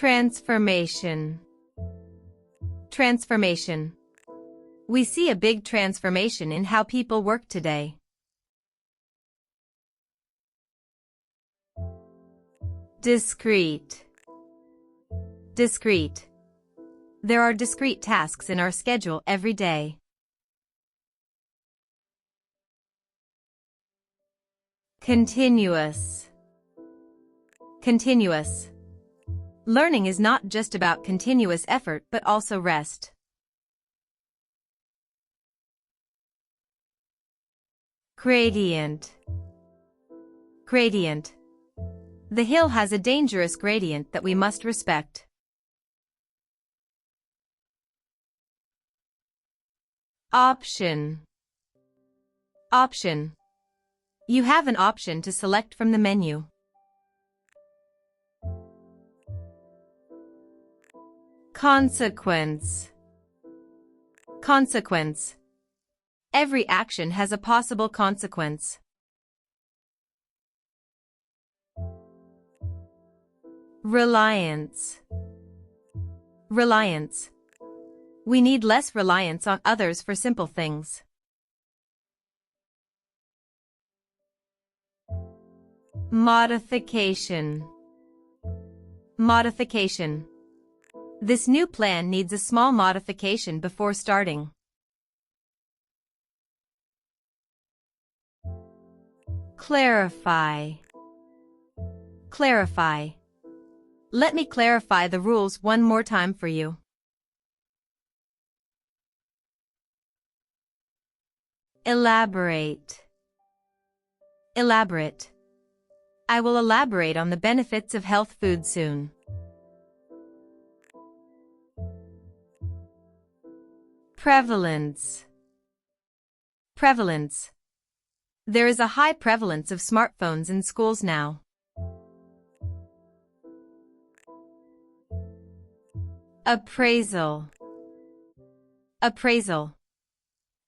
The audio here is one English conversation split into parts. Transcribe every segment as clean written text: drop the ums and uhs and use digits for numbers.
Transformation. Transformation. We see a big transformation in how people work today. Discrete. Discrete. There are discrete tasks in our schedule every day. Continuous. Continuous. Learning is not just about continuous effort but also rest. Gradient. Gradient. The hill has a dangerous gradient that we must respect. Option. Option. You have an option to select from the menu. Consequence. Consequence. Every action has a possible consequence. Reliance. Reliance. We need less reliance on others for simple things. Modification. Modification. This new plan needs a small modification before starting. Clarify. Clarify. Let me clarify the rules one more time for you. Elaborate. Elaborate. I will elaborate on the benefits of health food soon. Prevalence. Prevalence. There is a high prevalence of smartphones in schools now. Appraisal. Appraisal.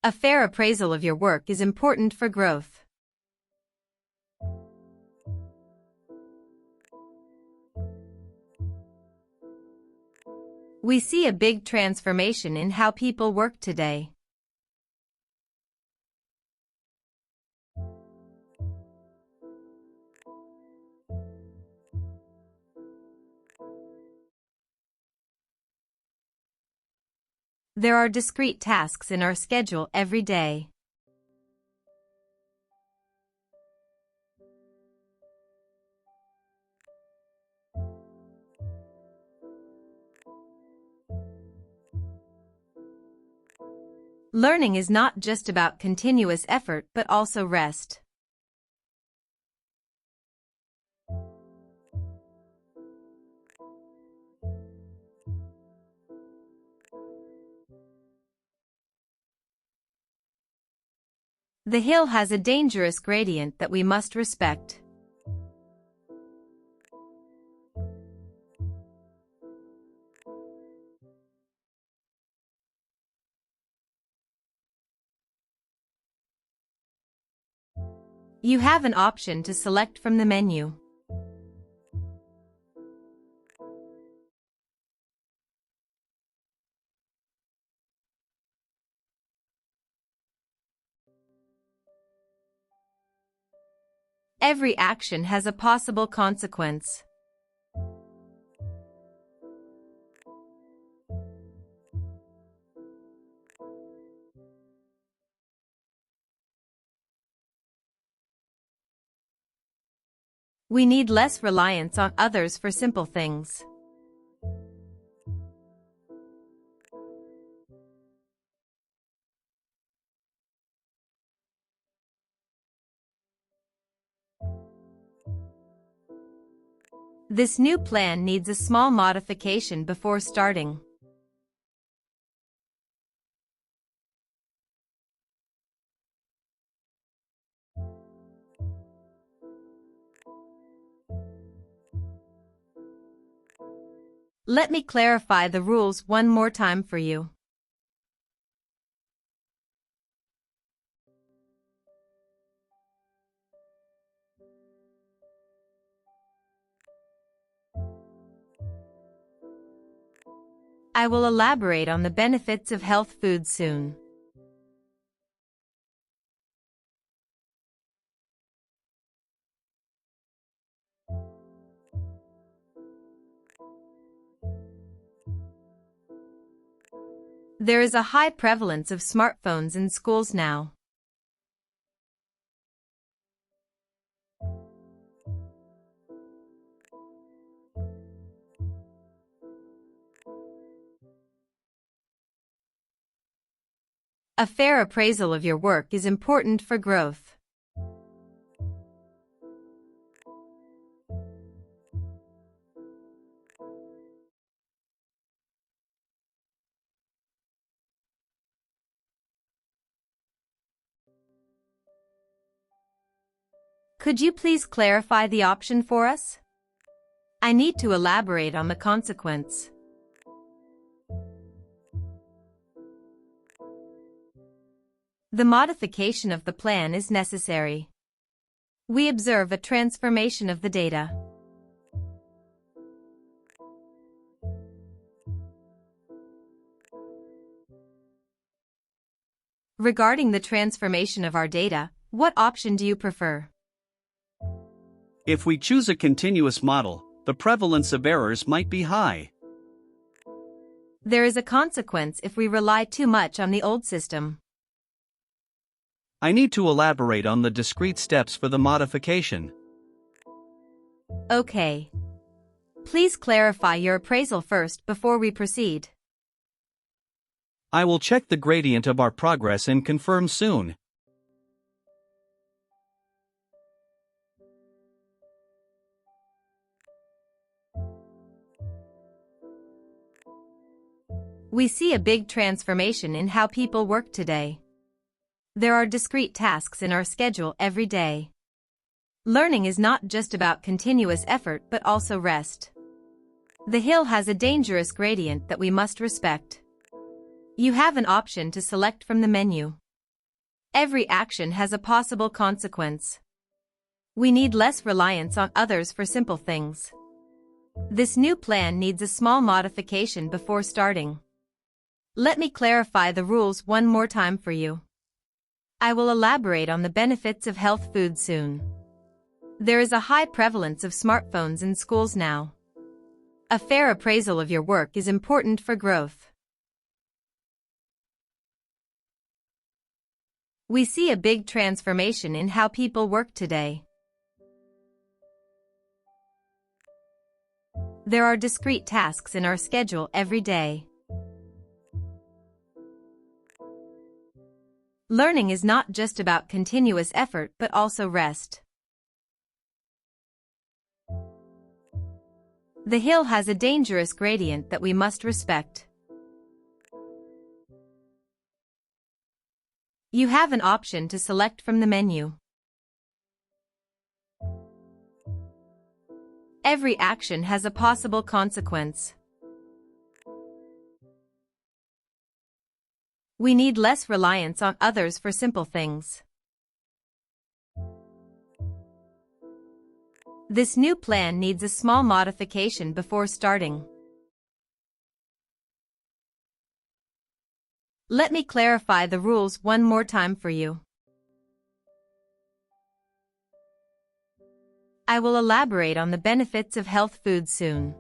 A fair appraisal of your work is important for growth. We see a big transformation in how people work today. There are discrete tasks in our schedule every day. Learning is not just about continuous effort but also rest. The hill has a dangerous gradient that we must respect. You have an option to select from the menu. Every action has a possible consequence. We need less reliance on others for simple things. This new plan needs a small modification before starting. Let me clarify the rules one more time for you. I will elaborate on the benefits of health food soon. There is a high prevalence of smartphones in schools now. A fair appraisal of your work is important for growth. Could you please clarify the option for us? I need to elaborate on the consequence. The modification of the plan is necessary. We observe a transformation of the data. Regarding the transformation of our data, what option do you prefer? If we choose a continuous model, the prevalence of errors might be high. There is a consequence if we rely too much on the old system. I need to elaborate on the discrete steps for the modification. Okay. Please clarify your appraisal first before we proceed. I will check the gradient of our progress and confirm soon. We see a big transformation in how people work today. There are discrete tasks in our schedule every day. Learning is not just about continuous effort but also rest. The hill has a dangerous gradient that we must respect. You have an option to select from the menu. Every action has a possible consequence. We need less reliance on others for simple things. This new plan needs a small modification before starting. Let me clarify the rules one more time for you. I will elaborate on the benefits of health food soon. There is a high prevalence of smartphones in schools now. A fair appraisal of your work is important for growth. We see a big transformation in how people work today. There are discrete tasks in our schedule every day. Learning is not just about continuous effort but also rest. The hill has a dangerous gradient that we must respect. You have an option to select from the menu. Every action has a possible consequence. We need less reliance on others for simple things. This new plan needs a small modification before starting. Let me clarify the rules one more time for you. I will elaborate on the benefits of health food soon.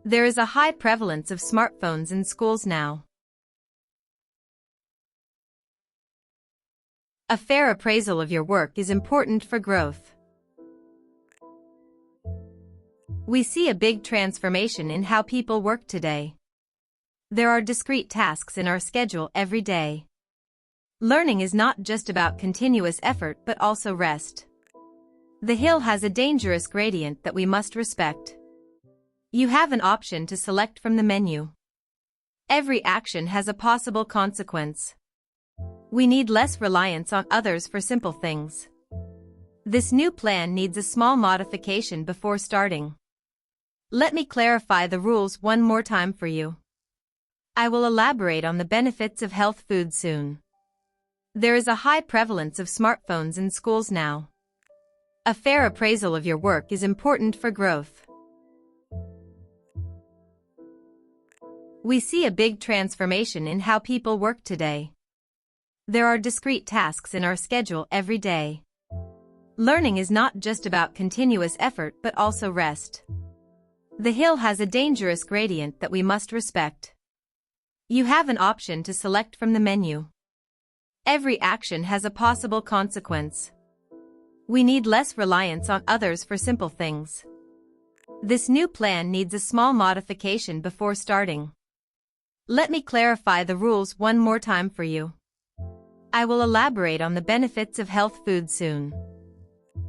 There is a high prevalence of smartphones in schools now. A fair appraisal of your work is important for growth. We see a big transformation in how people work today. There are discrete tasks in our schedule every day. Learning is not just about continuous effort but also rest. The hill has a dangerous gradient that we must respect. You have an option to select from the menu. Every action has a possible consequence. We need less reliance on others for simple things. This new plan needs a small modification before starting. Let me clarify the rules one more time for you. I will elaborate on the benefits of health food soon. There is a high prevalence of smartphones in schools now. A fair appraisal of your work is important for growth. We see a big transformation in how people work today. There are discrete tasks in our schedule every day. Learning is not just about continuous effort but also rest. The hill has a dangerous gradient that we must respect. You have an option to select from the menu. Every action has a possible consequence. We need less reliance on others for simple things. This new plan needs a small modification before starting. Let me clarify the rules one more time for you. I will elaborate on the benefits of health food soon.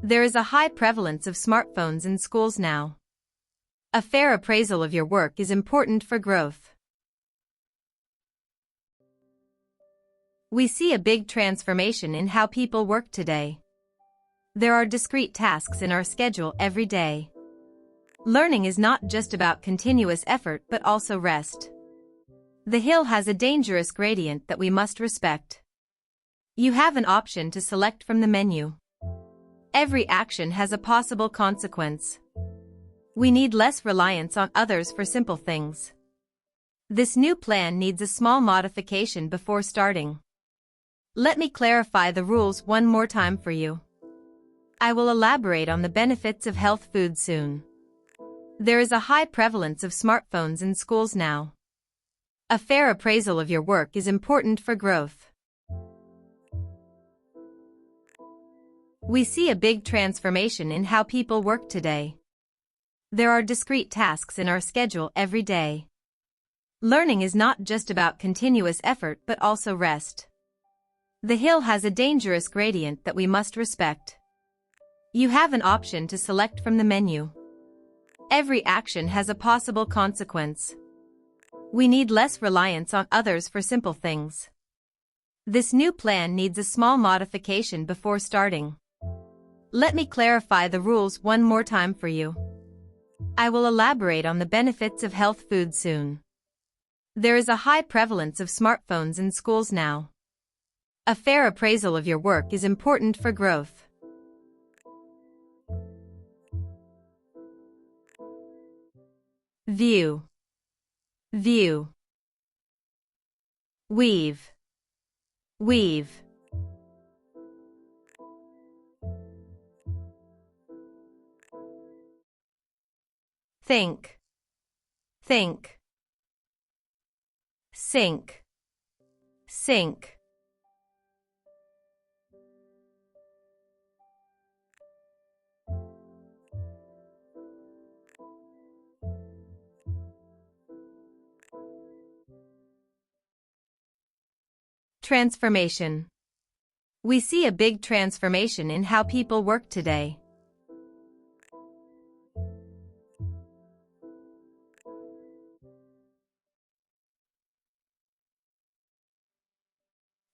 There is a high prevalence of smartphones in schools now. A fair appraisal of your work is important for growth. We see a big transformation in how people work today. There are discrete tasks in our schedule every day. Learning is not just about continuous effort but also rest. The hill has a dangerous gradient that we must respect. You have an option to select from the menu. Every action has a possible consequence. We need less reliance on others for simple things. This new plan needs a small modification before starting. Let me clarify the rules one more time for you. I will elaborate on the benefits of health food soon. There is a high prevalence of smartphones in schools now. A fair appraisal of your work is important for growth. We see a big transformation in how people work today. There are discrete tasks in our schedule every day. Learning is not just about continuous effort but also rest. The hill has a dangerous gradient that we must respect. You have an option to select from the menu. Every action has a possible consequence. We need less reliance on others for simple things. This new plan needs a small modification before starting. Let me clarify the rules one more time for you. I will elaborate on the benefits of health food soon. There is a high prevalence of smartphones in schools now. A fair appraisal of your work is important for growth. View. View. Weave. Weave. Think. Think. Sink. Sink. Transformation. We see a big transformation in how people work today.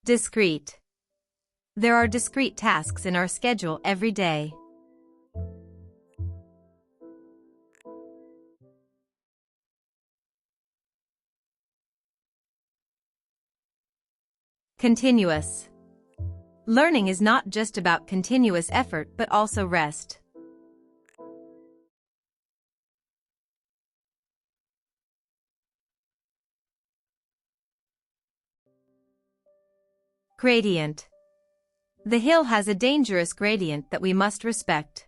Discrete. There are discrete tasks in our schedule every day. Continuous. Learning is not just about continuous effort but also rest. Gradient. The hill has a dangerous gradient that we must respect.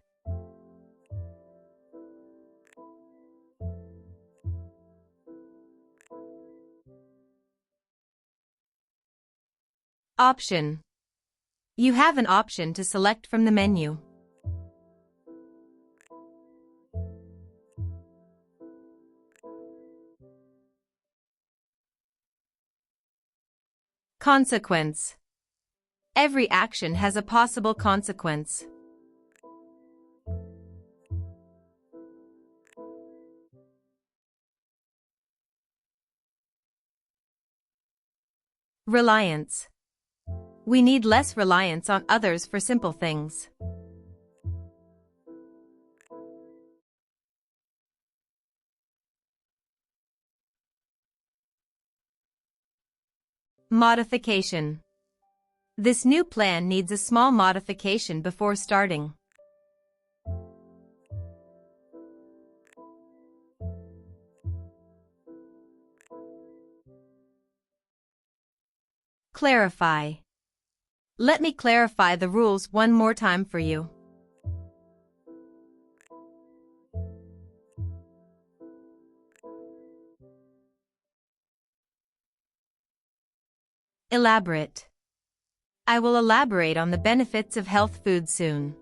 Option. You have an option to select from the menu. Consequence. Every action has a possible consequence. Reliance. We need less reliance on others for simple things. Modification. This new plan needs a small modification before starting. Clarify. Let me clarify the rules one more time for you. Elaborate. I will elaborate on the benefits of health food soon.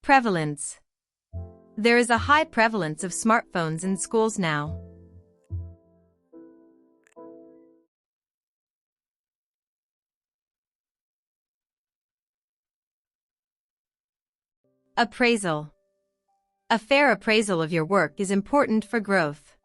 Prevalence. There is a high prevalence of smartphones in schools now. Appraisal. A fair appraisal of your work is important for growth.